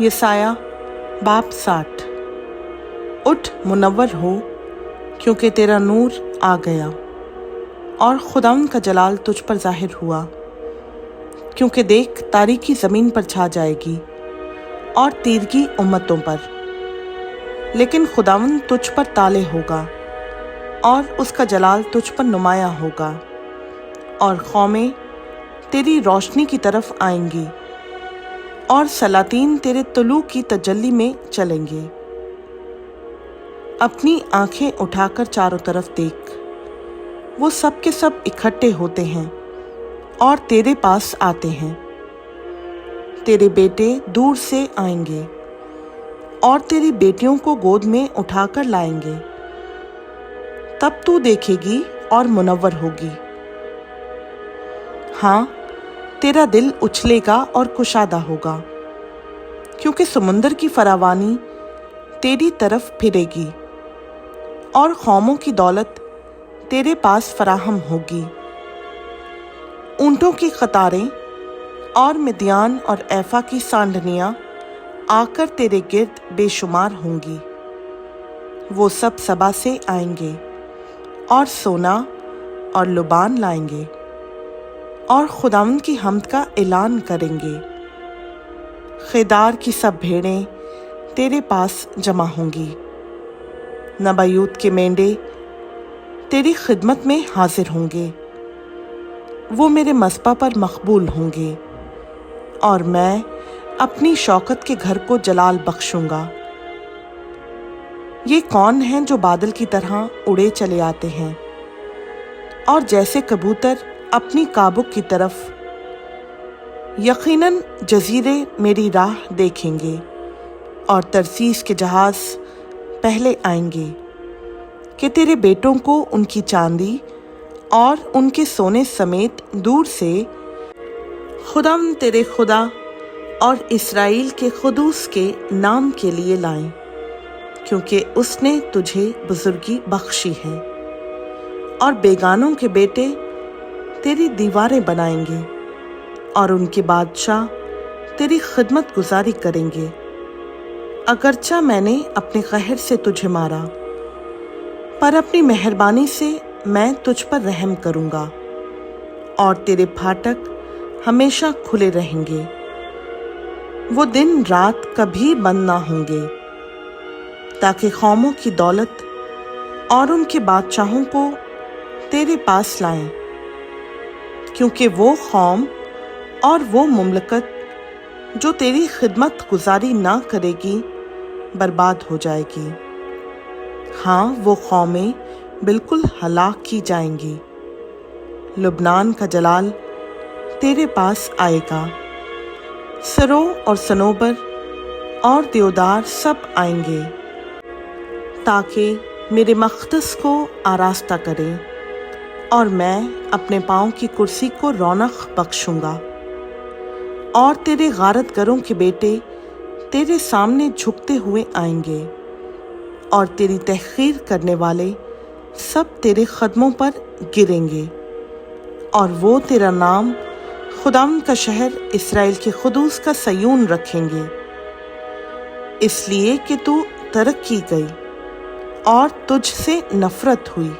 यसाया बाब 60। उठ मुनव्वर हो, क्योंकि तेरा नूर आ गया और खुदावंद का जलाल तुझ पर जाहिर हुआ। क्योंकि देख, तारीकी ज़मीन पर छा जाएगी और तीरगी उम्मतों पर, लेकिन खुदावंद तुझ पर ताले होगा और उसका जलाल तुझ पर नुमाया होगा, और कौमें तेरी रोशनी की तरफ आएंगी और सलातीन तेरे तुलू की तजल्ली में चलेंगे। अपनी आंखें उठाकर चारों तरफ देख, वो सब के सब इकट्ठे होते हैं और तेरे पास आते हैं। तेरे बेटे दूर से आएंगे और तेरी बेटियों को गोद में उठाकर लाएंगे। तब तू देखेगी और मुनव्वर होगी। हाँ, तेरा दिल उछलेगा और कुशादा होगा, क्योंकि समुंदर की फरावानी तेरी तरफ फिरेगी और कौमों की दौलत तेरे पास फराहम होगी। ऊंटों की कतारें और मिद्यान और ऐफा की सांडनियाँ आकर तेरे गिर्द बेशुमार होंगी। वो सब सबा से आएंगे और सोना और लुबान लाएंगे और खुदावंद की हम्द का ऐलान करेंगे। खेदार की सब भेड़ें तेरे पास जमा होंगी। नबायूत के मेंढे तेरी खिदमत में हाजिर होंगे। वो मेरे मस्बा पर मकबूल होंगे और मैं अपनी शौकत के घर को जलाल बख्शूंगा। ये कौन हैं जो बादल की तरह उड़े चले आते हैं और जैसे कबूतर अपनी काबुक की तरफ? यकीनन जजीरे मेरी राह देखेंगे और तरसीस के जहाज पहले आएंगे कि तेरे बेटों को उनकी चांदी और उनके सोने समेत दूर से खुदाम तेरे खुदा और इस्राएल के खुदूस के नाम के लिए लाएं, क्योंकि उसने तुझे बुजुर्गी बख्शी है। और बेगानों के बेटे तेरी दीवारें बनाएंगे और उनके बादशाह तेरी खिदमत गुजारी करेंगे। अगरचा मैंने अपने कहर से तुझे मारा, पर अपनी मेहरबानी से मैं तुझ पर रहम करूंगा और तेरे फाटक हमेशा खुले रहेंगे। वो दिन रात कभी बंद ना होंगे, ताकि कौमों की दौलत और उनके बादशाहों को तेरे पास लाएं, क्योंकि वो कौम और वो मुमलकत जो तेरी खिदमत गुजारी ना करेगी बर्बाद हो जाएगी। हाँ, वो कौमें बिल्कुल हलाक की जाएंगी। लुबनान का जलाल तेरे पास आएगा। सरो और सनोबर और देवदार सब आएंगे, ताकि मेरे मक़दस को आरास्ता करें और मैं अपने पाँव की कुर्सी को रौनक बख्शूंगा। और तेरे गारतगरों के बेटे तेरे सामने झुकते हुए आएंगे और तेरी तहक़ीर करने वाले सब तेरे कदमों पर गिरेंगे। और वो तेरा नाम खुदावंद का शहर इस्राएल के खुदूस का सयून रखेंगे, इसलिए कि तू तरक की गई और तुझसे नफरत हुई,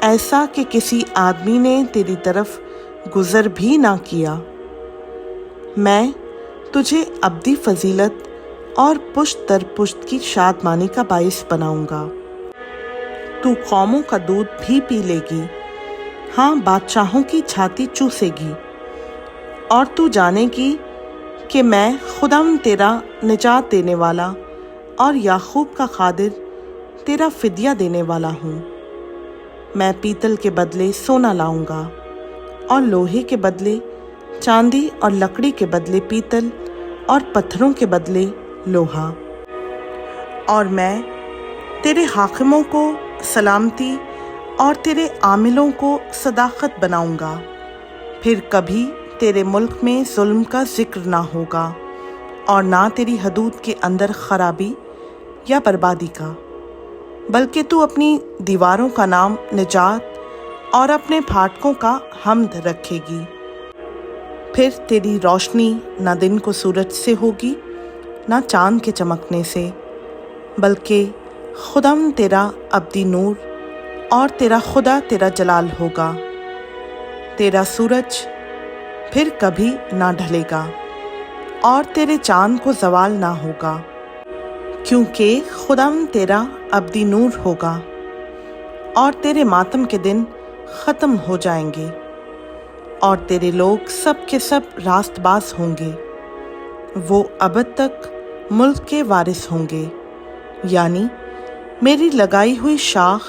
ऐसा कि किसी आदमी ने तेरी तरफ गुज़र भी ना किया। मैं तुझे अब्दी फजीलत और पुश्त दर पुश्त की शादमानी का बाइस बनाऊंगा। तू कौमों का दूध भी पी लेगी, हाँ, बादशाहों की छाती चूसेगी। और तू जानेगी कि मैं खुदावंद तेरा निजात देने वाला और याकूब का खादिर तेरा फिदिया देने वाला हूँ। मैं पीतल के बदले सोना लाऊंगा और लोहे के बदले चांदी और लकड़ी के बदले पीतल और पत्थरों के बदले लोहा। और मैं तेरे हाकिमों को सलामती और तेरे आमिलों को सदाकत बनाऊंगा। फिर कभी तेरे मुल्क में जुल्म का जिक्र ना होगा और ना तेरी हदूद के अंदर खराबी या बर्बादी का, बल्कि तू अपनी दीवारों का नाम निजात और अपने फाटकों का हम्द रखेगी। फिर तेरी रोशनी न दिन को सूरज से होगी نہ چاند کے چمکنے سے، بلکہ خداوند تیرا ابدی نور اور تیرا خدا تیرا جلال ہوگا۔ تیرا سورج پھر کبھی نہ ڈھلے گا اور تیرے چاند کو زوال نہ ہوگا، کیونکہ خداوند تیرا ابدی نور ہوگا اور تیرے ماتم کے دن ختم ہو جائیں گے، اور تیرے لوگ سب کے سب راست باز ہوں گے، وہ ابد تک ملک کے وارث ہوں گے، یعنی میری لگائی ہوئی شاخ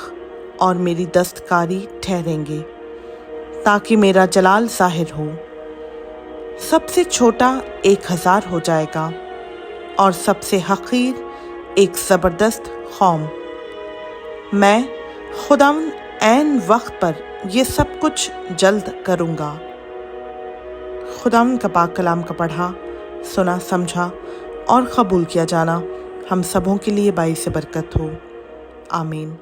اور میری دستکاری ٹھہریں گے، تاکہ میرا جلال ظاہر ہو۔ سب سے چھوٹا 1000 ہو جائے گا اور سب سے حقیر ایک زبردست قوم۔ میں خداوند عین وقت پر یہ سب کچھ جلد کروں گا۔ خداوند کا پاک کلام کا پڑھا، سنا، سمجھا اور قبول کیا جانا ہم سبوں کے لیے باعث برکت ہو۔ آمین۔